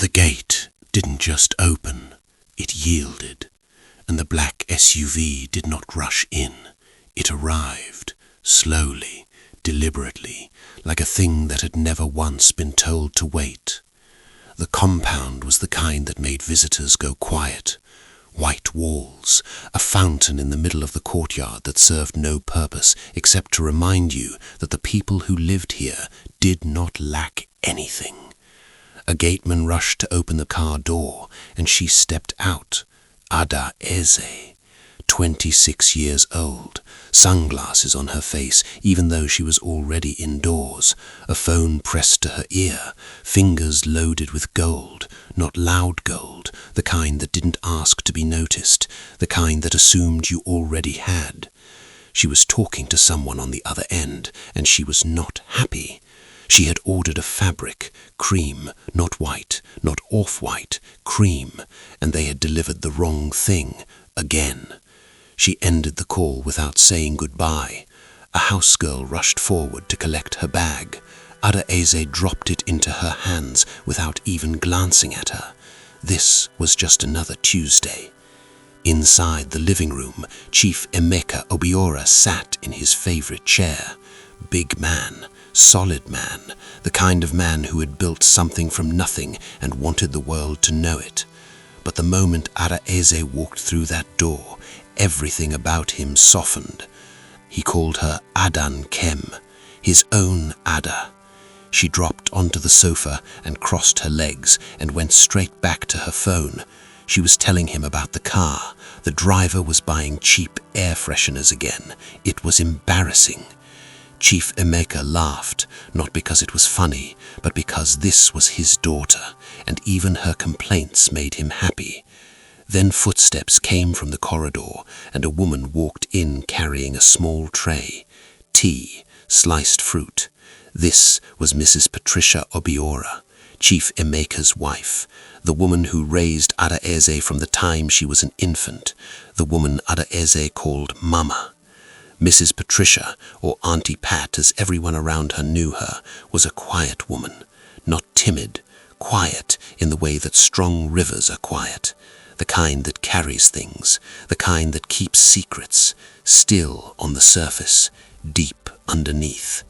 The gate didn't just open, it yielded, and the black SUV did not rush in. It arrived, slowly, deliberately, like a thing that had never once been told to wait. The compound was the kind that made visitors go quiet. White walls, a fountain in the middle of the courtyard that served no purpose except to remind you that the people who lived here did not lack anything. A gateman rushed to open the car door, and she stepped out. Adaeze, 26 years old, sunglasses on her face even though she was already indoors, a phone pressed to her ear, fingers loaded with gold, not loud gold, the kind that didn't ask to be noticed, the kind that assumed you already had. She was talking to someone on the other end, and she was not happy. She had ordered a fabric, cream, not white, not off-white, cream, and they had delivered the wrong thing, again. She ended the call without saying goodbye. A housegirl rushed forward to collect her bag. Adaeze dropped it into her hands without even glancing at her. This was just another Tuesday. Inside the living room, Chief Emeka Obiora sat in his favorite chair. Big man, solid man, the kind of man who had built something from nothing and wanted the world to know it. But the moment Adaeze walked through that door, everything about him softened. He called her Ada-nkem, his own Ada. She dropped onto the sofa and crossed her legs and went straight back to her phone. She was telling him about the car. The driver was buying cheap air fresheners again. It was embarrassing. Chief Emeka laughed, not because it was funny, but because this was his daughter, and even her complaints made him happy. Then footsteps came from the corridor, and a woman walked in carrying a small tray. Tea, sliced fruit. This was Mrs. Patricia Obiora, Chief Emeka's wife, the woman who raised Adaeze from the time she was an infant, the woman Adaeze called Mama. Mrs. Patricia, or Auntie Pat as everyone around her knew her, was a quiet woman, not timid, quiet in the way that strong rivers are quiet, the kind that carries things, the kind that keeps secrets, still on the surface, deep underneath.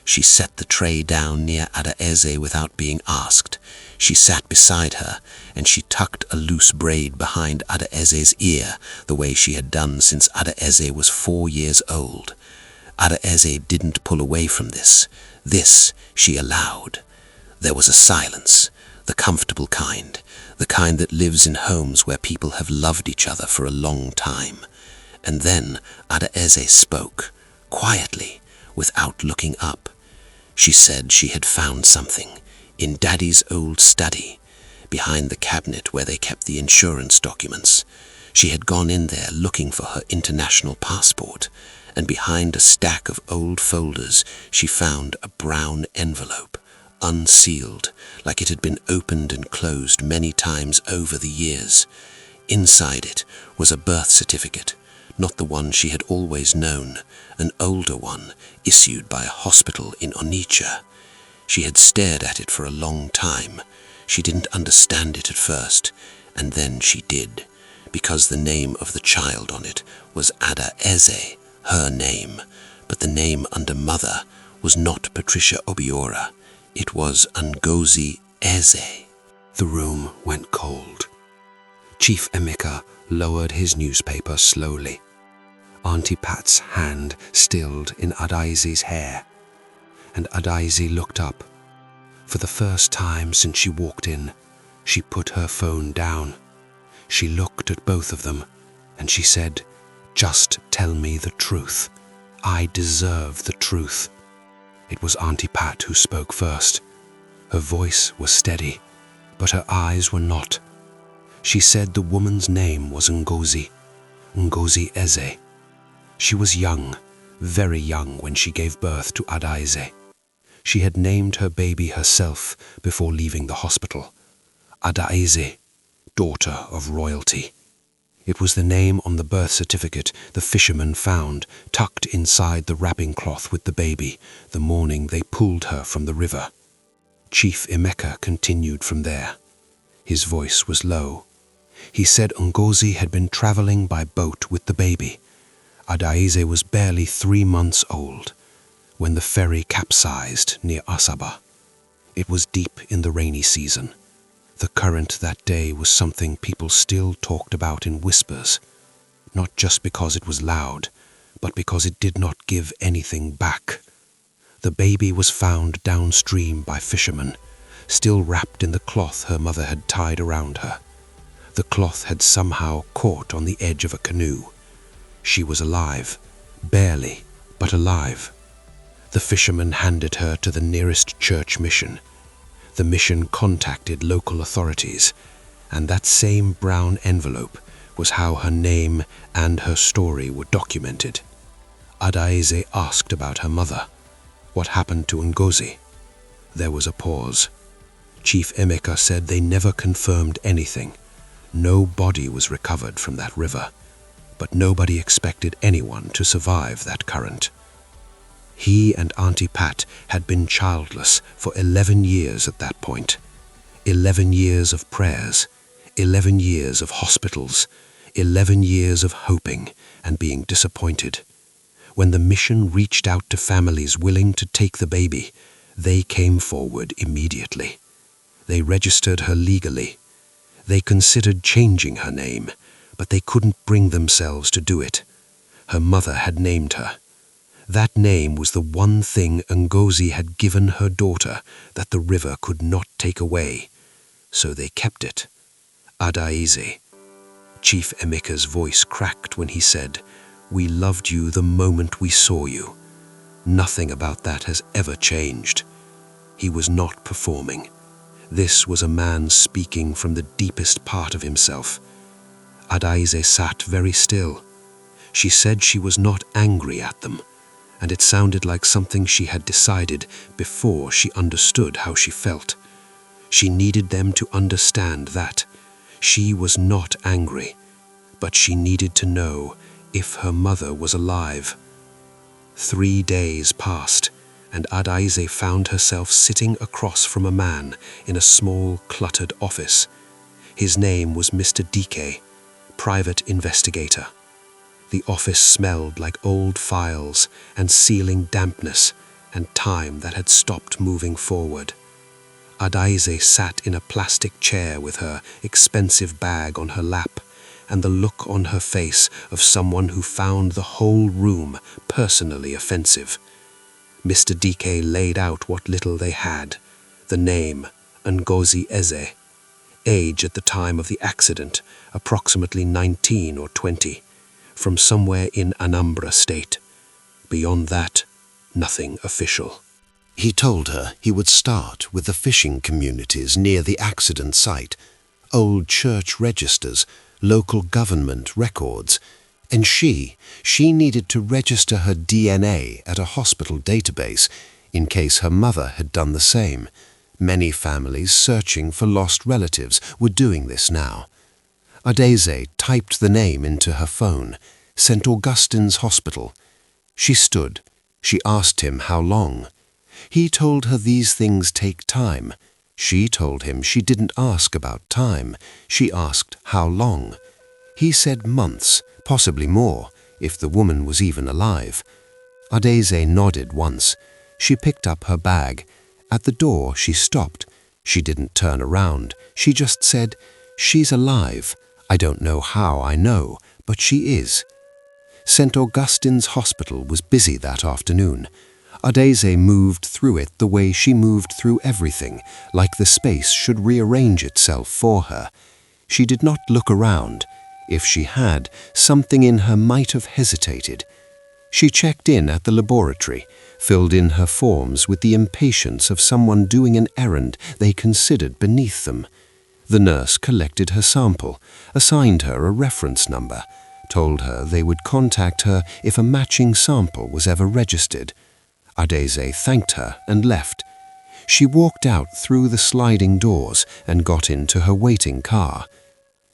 She set the tray down near Adaeze without being asked. She sat beside her, and she tucked a loose braid behind Adaeze's ear, the way she had done since Adaeze was 4 years old. Adaeze didn't pull away from this. This she allowed. There was a silence, the comfortable kind, the kind that lives in homes where people have loved each other for a long time. And then Adaeze spoke, quietly, without looking up. She said she had found something in Daddy's old study, behind the cabinet where they kept the insurance documents. She had gone in there looking for her international passport, and behind a stack of old folders she found a brown envelope, unsealed, like it had been opened and closed many times over the years. Inside it was a birth certificate, not the one she had always known, an older one issued by a hospital in Onitsha. She had stared at it for a long time. She didn't understand it at first, and then she did, because the name of the child on it was Adaeze, her name, but the name under mother was not Patricia Obiora. It was Ngozi Eze. The room went cold. Chief Emeka lowered his newspaper slowly. Auntie Pat's hand stilled in Adaeze's hair, and Adaeze looked up. For the first time since she walked in, she put her phone down. She looked at both of them, and she said, "Just tell me the truth. I deserve the truth." It was Auntie Pat who spoke first. Her voice was steady, but her eyes were not. She said the woman's name was Ngozi Eze. She was young, very young when she gave birth to Adaeze. She had named her baby herself before leaving the hospital. Adaeze, daughter of royalty. It was the name on the birth certificate the fishermen found, tucked inside the wrapping cloth with the baby, the morning they pulled her from the river. Chief Emeka continued from there. His voice was low. He said Ngozi had been traveling by boat with the baby. Adaeze was barely 3 months old when the ferry capsized near Asaba. It was deep in the rainy season. The current that day was something people still talked about in whispers, not just because it was loud, but because it did not give anything back. The baby was found downstream by fishermen, still wrapped in the cloth her mother had tied around her. The cloth had somehow caught on the edge of a canoe. She was alive, barely, but alive. The fisherman handed her to the nearest church mission. The mission contacted local authorities, and that same brown envelope was how her name and her story were documented. Adaeze asked about her mother. What happened to Ngozi? There was a pause. Chief Emeka said they never confirmed anything. No body was recovered from that river, but nobody expected anyone to survive that current. He and Auntie Pat had been childless for 11 years at that point. 11 years of prayers, 11 years of hospitals, 11 years of hoping and being disappointed. When the mission reached out to families willing to take the baby, they came forward immediately. They registered her legally. They considered changing her name, but they couldn't bring themselves to do it. Her mother had named her. That name was the one thing Ngozi had given her daughter that the river could not take away, so they kept it. Adaeze. Chief Emeka's voice cracked when he said, "We loved you the moment we saw you. Nothing about that has ever changed." He was not performing. This was a man speaking from the deepest part of himself. Adaeze sat very still. She said she was not angry at them, and it sounded like something she had decided before she understood how she felt. She needed them to understand that. She was not angry, but she needed to know if her mother was alive. 3 days passed, and Adaeze found herself sitting across from a man in a small, cluttered office. His name was Mr. Dike, private investigator. The office smelled like old files and ceiling dampness and time that had stopped moving forward. Adaeze sat in a plastic chair with her expensive bag on her lap and the look on her face of someone who found the whole room personally offensive. Mr. Dike laid out what little they had: the name, Ngozi Eze, age at the time of the accident, approximately 19 or 20, from somewhere in Anambra State. Beyond that, nothing official. He told her he would start with the fishing communities near the accident site, old church registers, local government records, and she needed to register her DNA at a hospital database in case her mother had done the same. Many families searching for lost relatives were doing this now. Adaeze typed the name into her phone, St. Augustine's Hospital. She stood. She asked him how long. He told her these things take time. She told him she didn't ask about time. She asked how long. He said months, possibly more, if the woman was even alive. Adaeze nodded once. She picked up her bag. At the door, she stopped. She didn't turn around. She just said, "She's alive. I don't know how I know, but she is." St. Augustine's Hospital was busy that afternoon. Adaeze moved through it the way she moved through everything, like the space should rearrange itself for her. She did not look around. If she had, something in her might have hesitated. She checked in at the laboratory, filled in her forms with the impatience of someone doing an errand they considered beneath them. The nurse collected her sample, assigned her a reference number, told her they would contact her if a matching sample was ever registered. Adaeze thanked her and left. She walked out through the sliding doors and got into her waiting car.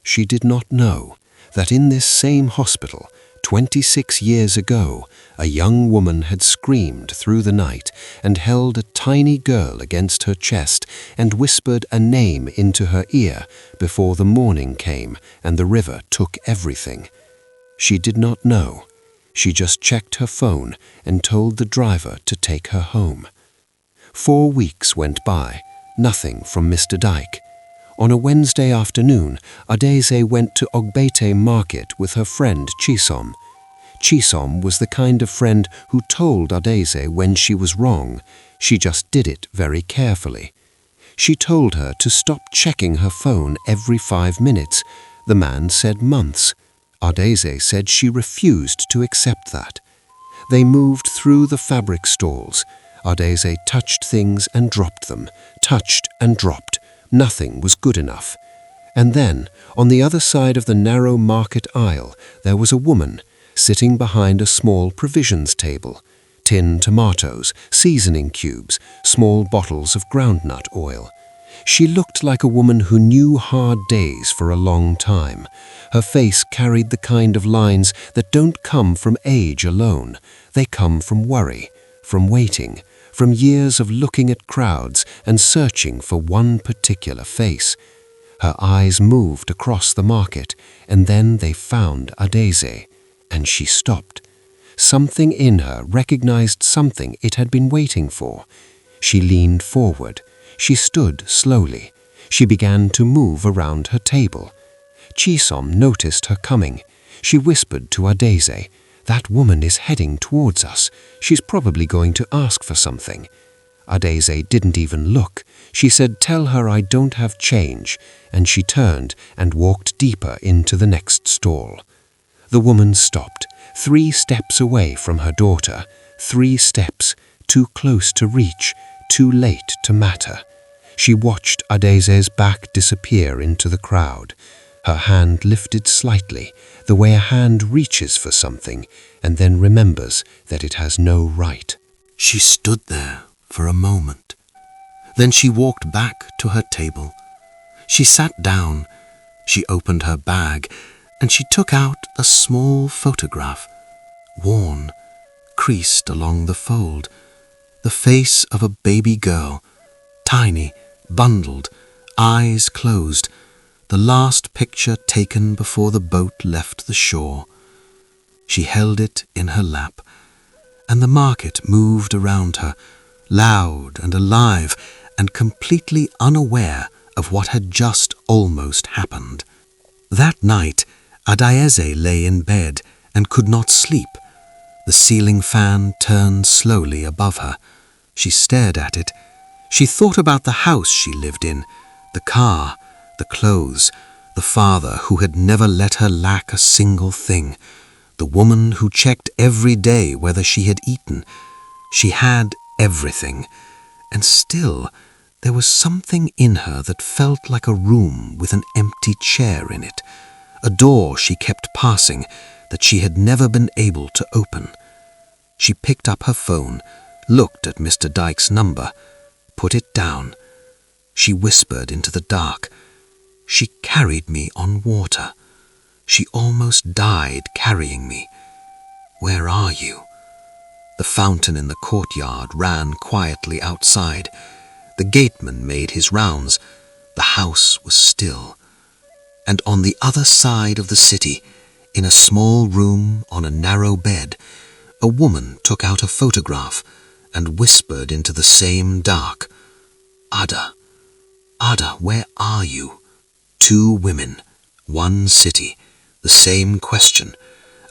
She did not know that in this same hospital, 26 years ago, a young woman had screamed through the night and held a tiny girl against her chest and whispered a name into her ear before the morning came and the river took everything. She did not know. She just checked her phone and told the driver to take her home. 4 weeks went by, nothing from Mr. Dyke. On a Wednesday afternoon, Adaeze went to Ogbete Market with her friend Chisom. Chisom was the kind of friend who told Adaeze when she was wrong. She just did it very carefully. She told her to stop checking her phone every 5 minutes. The man said months. Adaeze said she refused to accept that. They moved through the fabric stalls. Adaeze touched things and dropped them, touched and dropped. Nothing was good enough. And then, on the other side of the narrow market aisle, there was a woman sitting behind a small provisions table. Tin tomatoes, seasoning cubes, small bottles of groundnut oil. She looked like a woman who knew hard days for a long time. Her face carried the kind of lines that don't come from age alone. They come from worry, from waiting, from years of looking at crowds and searching for one particular face. Her eyes moved across the market, and then they found Adaeze, and she stopped. Something in her recognized something it had been waiting for. She leaned forward. She stood slowly. She began to move around her table. Chisom noticed her coming. She whispered to Adaeze, "That woman is heading towards us. She's probably going to ask for something." Adaeze didn't even look. She said, "Tell her I don't have change," and she turned and walked deeper into the next stall. The woman stopped, 3 steps away from her daughter. 3 steps, too close to reach, too late to matter. She watched Adaeze's back disappear into the crowd. Her hand lifted slightly, the way a hand reaches for something and then remembers that it has no right. She stood there for a moment. Then she walked back to her table. She sat down. She opened her bag and she took out a small photograph, worn, creased along the fold, the face of a baby girl, tiny, bundled, eyes closed, the last picture taken before the boat left the shore. She held it in her lap, and the market moved around her, loud and alive and completely unaware of what had just almost happened. That night, Adaeze lay in bed and could not sleep. The ceiling fan turned slowly above her. She stared at it. She thought about the house she lived in, the car, the clothes, the father who had never let her lack a single thing, the woman who checked every day whether she had eaten. She had everything, and still there was something in her that felt like a room with an empty chair in it, a door she kept passing that she had never been able to open. She picked up her phone, looked at Mr. Dyke's number, put it down. She whispered into the dark, "She carried me on water. She almost died carrying me. Where are you?" The fountain in the courtyard ran quietly outside. The gateman made his rounds. The house was still. And on the other side of the city, in a small room on a narrow bed, a woman took out a photograph and whispered into the same dark, "Ada, Ada, where are you?" 2 women, 1 city, the same question,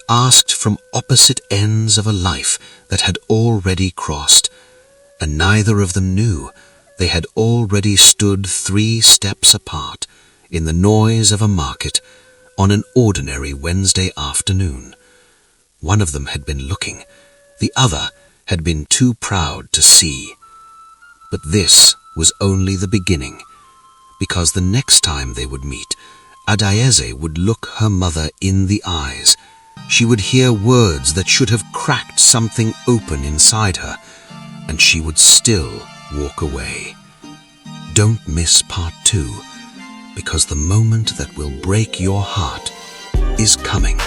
asked from opposite ends of a life that had already crossed, and neither of them knew they had already stood 3 steps apart in the noise of a market on an ordinary Wednesday afternoon. One of them had been looking, the other had been too proud to see. But this was only the beginning, because the next time they would meet, Adaeze would look her mother in the eyes. She would hear words that should have cracked something open inside her, and she would still walk away. Don't miss part 2, because the moment that will break your heart is coming.